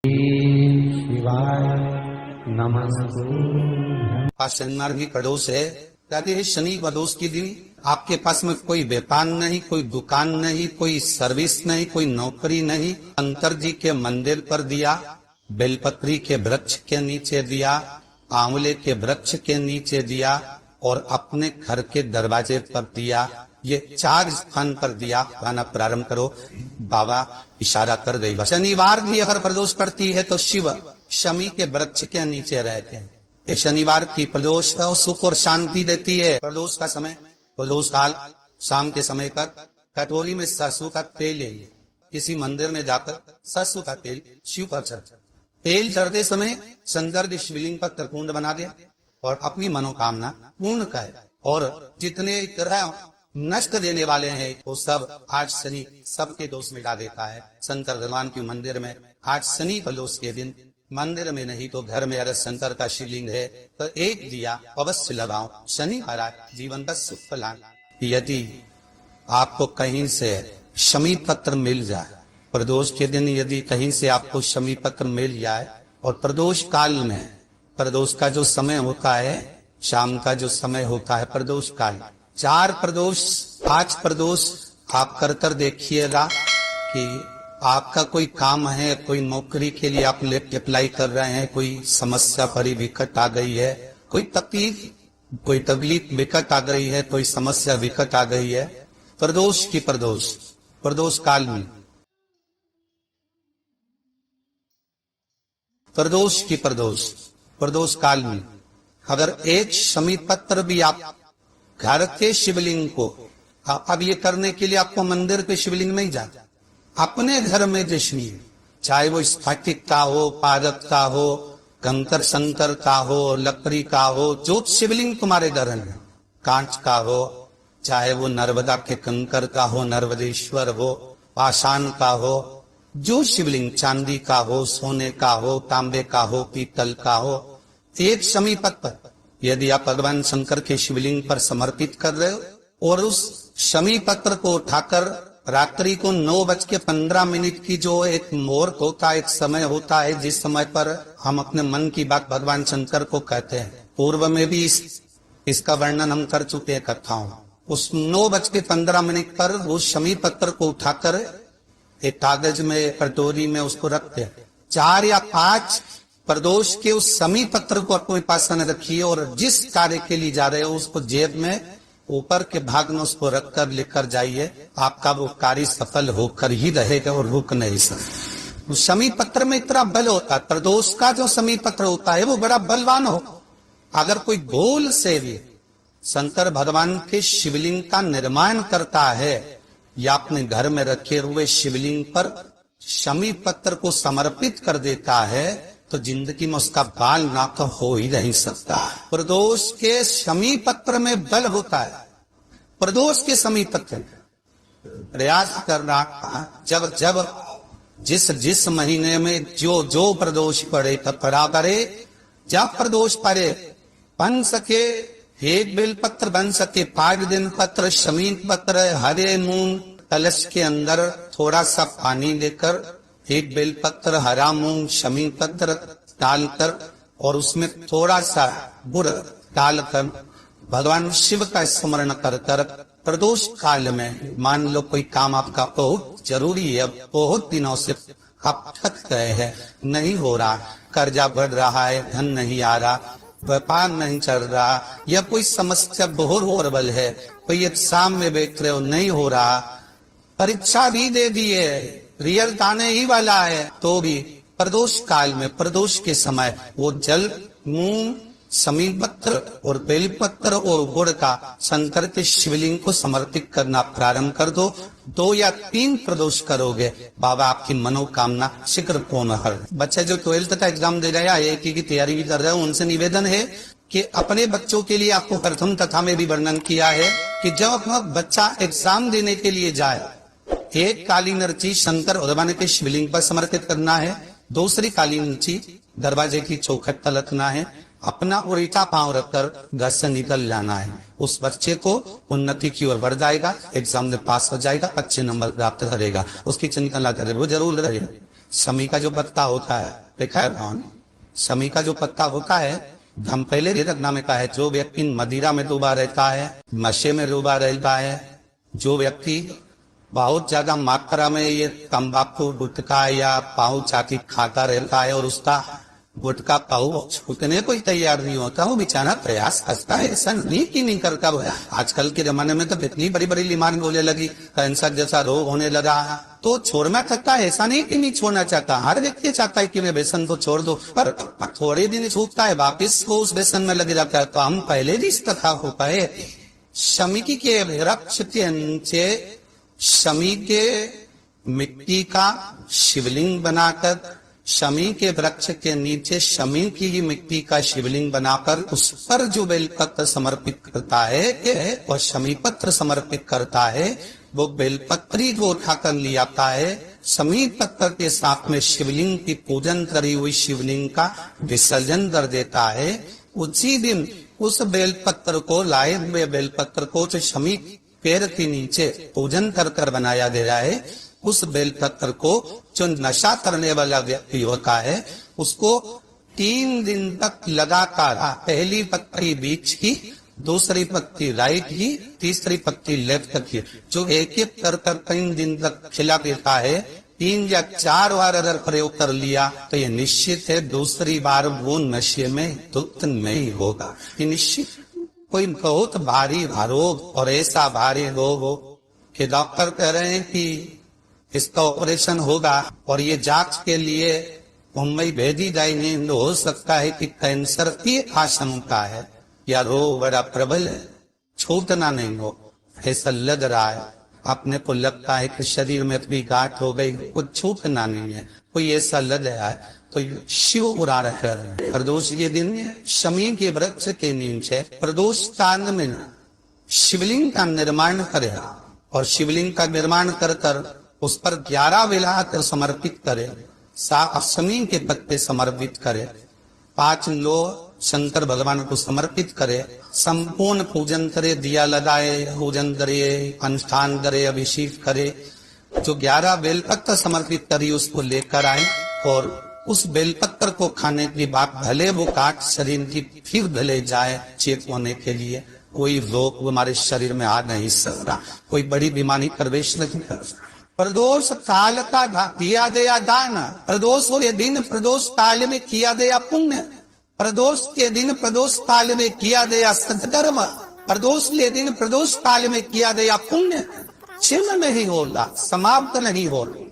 शिवाय नमस्तु। आज शनिवार भी प्रदोष है। कहते हैं शनि प्रदोष के दिन आपके पास में कोई व्यापार नहीं, कोई दुकान नहीं, कोई सर्विस नहीं, कोई नौकरी नहीं। शंकर जी के मंदिर पर दिया, बेलपत्री के वृक्ष के नीचे दिया, आंवले के वृक्ष के नीचे दिया और अपने घर के दरवाजे पर दिया। ये 4 स्थान पर दिया खाना प्रारंभ करो। बाबा इशारा कर देगा। शनिवार भी अगर प्रदोष पड़ती है तो शिव शमी के वृक्ष के नीचे रहते हैं। ये शनिवार की प्रदोष है और सुख और शांति देती है। प्रदोष का समय, प्रदोष काल शाम के समय पर कटोरी में सरसों का तेल ले, किसी मंदिर में जाकर सरसों का तेल शिव पर चढ़ा। तेल चढ़ते समय शंकर जी शिवलिंग पर त्रिकुंड बना दे और अपनी मनोकामना पूर्ण करे। और जितने ग्रह नष्ट देने वाले हैं वो सब आज शनि सबके दोष मिटा देता है। शंकर भगवान के मंदिर में आज शनि प्रदोष के दिन मंदिर में नहीं तो घर में अगर शंकर का शिवलिंग है तो एक दिया अवश्य लगाओ। शनि महाराज जीवन का सुख लाए। यदि आपको कहीं से शमी पत्र मिल जाए, प्रदोष के दिन यदि कहीं से आपको शमी पत्र मिल जाए और प्रदोष काल में, प्रदोष का जो समय होता है शाम का जो समय होता है प्रदोष काल, 4 प्रदोष 5 प्रदोष आप कर देखिएगा कि आपका कोई काम है, कोई नौकरी के लिए आप अप्लाई कर रहे हैं, कोई समस्या बड़ी विकट आ गई है, कोई तकलीफ विकट आ गई है, कोई समस्या विकट आ गई है, प्रदोष की प्रदोष काल में, प्रदोष की प्रदोष काल में अगर एक शमी पत्र भी आप घर के शिवलिंग को, अब ये करने के लिए आपको मंदिर पे शिवलिंग नहीं जाता, अपने घर में जश्नी, चाहे वो स्फटिक का हो, पारद का हो, कंकर शंकर का हो, लकड़ी का हो, जो शिवलिंग तुम्हारे घर में, कांच का हो, चाहे वो नर्मदा के कंकर का हो, नर्मदेश्वर हो, पाषाण का हो, जो शिवलिंग चांदी का हो, सोने का हो, तांबे का हो, पीतल का हो, एक शमी पत्र यदि आप भगवान शंकर के शिवलिंग पर समर्पित कर रहे हो और उस शमी पत्र को उठाकर रात्रि को 9:15 की जो एक मुहूर्त होता है, एक समय होता है जिस समय पर हम अपने मन की बात भगवान शंकर को कहते हैं, पूर्व में भी इसका वर्णन हम कर चुके हैं कथाओं। उस 9:15 पर वो शमी पत्र को उठाकर एक कागज में, कटोरी में उसको रखते हैं। 4 या 5 प्रदोष के उस शमी पत्र को अपने पास में रखिए और जिस कार्य के लिए जा रहे हो उसको जेब में ऊपर के भाग में उसको रखकर लेकर जाइए। आपका वो कार्य सफल होकर ही रहेगा और रुक नहीं सकता। शमी पत्र में इतना बल होता है, प्रदोष का जो शमी पत्र होता है वो बड़ा बलवान हो। अगर कोई भूल से भी शंकर भगवान के शिवलिंग का निर्माण करता है या अपने घर में रखे हुए शिवलिंग पर शमी पत्र को समर्पित कर देता है तो जिंदगी में उसका बाल ना तो हो ही नहीं सकता। प्रदोष के शमी पत्र में बल होता है। प्रदोष के शमी पत्र प्रयास करना, जब जिस महीने में जो प्रदोष पड़े तब पड़ा करे, जब प्रदोष पड़े बन सके 1 बेलपत्र, बन सके 5 दिन पत्र, शमी पत्र, हरे मूंग, कलश के अंदर थोड़ा सा पानी लेकर 1 बेलपत्र, हरा मूंग, शमी पत्र डालकर और उसमें थोड़ा सा गुड़ डालकर भगवान शिव का स्मरण कर कर प्रदोष काल में, मान लो कोई काम आपका बहुत जरूरी है, बहुत दिनों से आप थक गए हैं, नहीं हो रहा, कर्जा बढ़ रहा है, धन नहीं आ रहा, व्यापार नहीं चल रहा, या कोई समस्या बहुत होरबल है, कोई एग्जाम में बैठ रहे हो नहीं हो रहा, परीक्षा भी दे दी है, रिजल्ट आने ही वाला है, तो भी प्रदोष काल में, प्रदोष के समय वो जल, मूंग, शमी पत्र और बेलपत्र और गुड़ का शंकर के शिवलिंग को समर्पित करना प्रारंभ कर दो। 2 या 3 प्रदोष करोगे, बाबा आपकी मनोकामना शीघ्र पूर्ण कर। बच्चे जो 12th का एग्जाम दे रहे हैं, IIT की तैयारी भी कर रहे हैं, उनसे निवेदन है कि अपने बच्चों के लिए आपको प्रथम कथा में भी वर्णन किया है कि जब अपना बच्चा एग्जाम देने के लिए जाए, एक काली नर्ची शंकर भगवान के शिवलिंग पर समर्पित करना है, दूसरी काली नर्ची दरवाजे की चौखट पर रखना है, अपना उल्टा पांव रखकर घर से निकल जाना है। उस बच्चे को उन्नति की ओर बढ़ जाएगा, एग्जाम में पास हो जाएगा, अच्छे नंबर प्राप्त करेगा, उसकी चिंता न करे, वो जरूर रहेगा। शमी का जो पत्ता होता है, देखा है कौन? शमी का जो पत्ता होता है, हम पहले रत्ना में कहा है, जो व्यक्ति मदिरा में डूबा रहता है, नशे में डूबा रहता है, जो व्यक्ति बहुत ज्यादा मात्रा में ये तंबाकू गुटखा या पाऊ चाकी खाता रहता है और उसका गुटखा पाऊ छूटने को ही तैयार नहीं होता, वो बेचारा प्रयास करता है, ऐसा नहीं कि नहीं करता। आजकल के जमाने में तो इतनी बड़ी बड़ी बीमारी बोले लगी, कैंसर जैसा रोग होने लगा, तो छोड़ना चाहता है, ऐसा नहीं कि नहीं छोड़ना चाहता। हर व्यक्ति चाहता है कि मैं व्यसन तो छोड़ दो, पर थोड़े दिन छूटता है, वापिस वो उस व्यसन में लग जाता है। तो हम पहले भी इस कथा हो पाए, शमी के वृक्ष के नीचे शमी के मिट्टी का शिवलिंग बनाकर, शमी के वृक्ष के नीचे शमी की ही मिट्टी का शिवलिंग बनाकर उस पर जो बेलपत्र समर्पित करता है, वह शमी पत्र समर्पित करता है, वो बेलपत्री को उठाकर ले आता है, शमी पत्र के साथ में शिवलिंग की पूजन करी हुई शिवलिंग का विसर्जन कर देता है। उसी दिन उस बेलपत्र को, लाए हुए बेलपत्र को जो शमी पेड़ के नीचे पूजन कर कर बनाया गया है, उस बेलपत्र को जो नशा करने वाला व्यक्ति होता है, उसको 3 दिन तक लगातार पहली पत्ती बीच की, दूसरी पत्ती राइट की, तीसरी पत्ती लेफ्ट की, जो एक एक कर 3 दिन तक खिला देता है। 3 या 4 बार अगर प्रयोग कर लिया तो ये निश्चित है दूसरी बार वो नशे में धुत नहीं होगा। ये निश्चित कोई बहुत भारी रोग और ऐसा भारी रोग हो कि डॉक्टर कह रहे हैं कि इसका ऑपरेशन होगा और ये जांच के लिए मुंबई भेजी जाएंगे, तो हो सकता है कि कैंसर की आशंका है या रोग बड़ा प्रबल है, छूटना नहीं हो, ऐसा लग रहा है। अपने को लगता है कि शरीर में अपनी गांठ हो गई, कुछ छूटना नहीं है, कोई ऐसा लग रहा है, तो शिव उड़ा रहे हैं। प्रदोष ये दिन शमी के वृक्ष के नीचे प्रदोष काल में शिवलिंग का निर्माण करे और शिवलिंग का निर्माण कर कर उस पर 11 बेलात समर्पित करे, 7 शमी के पत्ते समर्पित करे, 5 लो शंकर भगवान को समर्पित करे, संपूर्ण पूजन करे, दिया लगाए, पूजन करे, अनुष्ठान करे, अभिषेक करे, जो 11 बेलपत्र समर्पित करी उसको लेकर आए और उस बेलपत्र को खाने की बात, भले वो काट शरीर की फिर भले जाए चेक होने के लिए, कोई रोग हमारे शरीर में आ नहीं सकता, कोई बड़ी बीमारी प्रवेश नहीं कर सकता। प्रदोष काल का किया गया दान, प्रदोष के दिन प्रदोष काल में किया गया पुण्य, प्रदोष के दिन प्रदोष काल में किया गया सत्कर्म, प्रदोष के दिन प्रदोष काल में किया गया पुण्य छिन्न नहीं होगा, समाप्त नहीं होगा।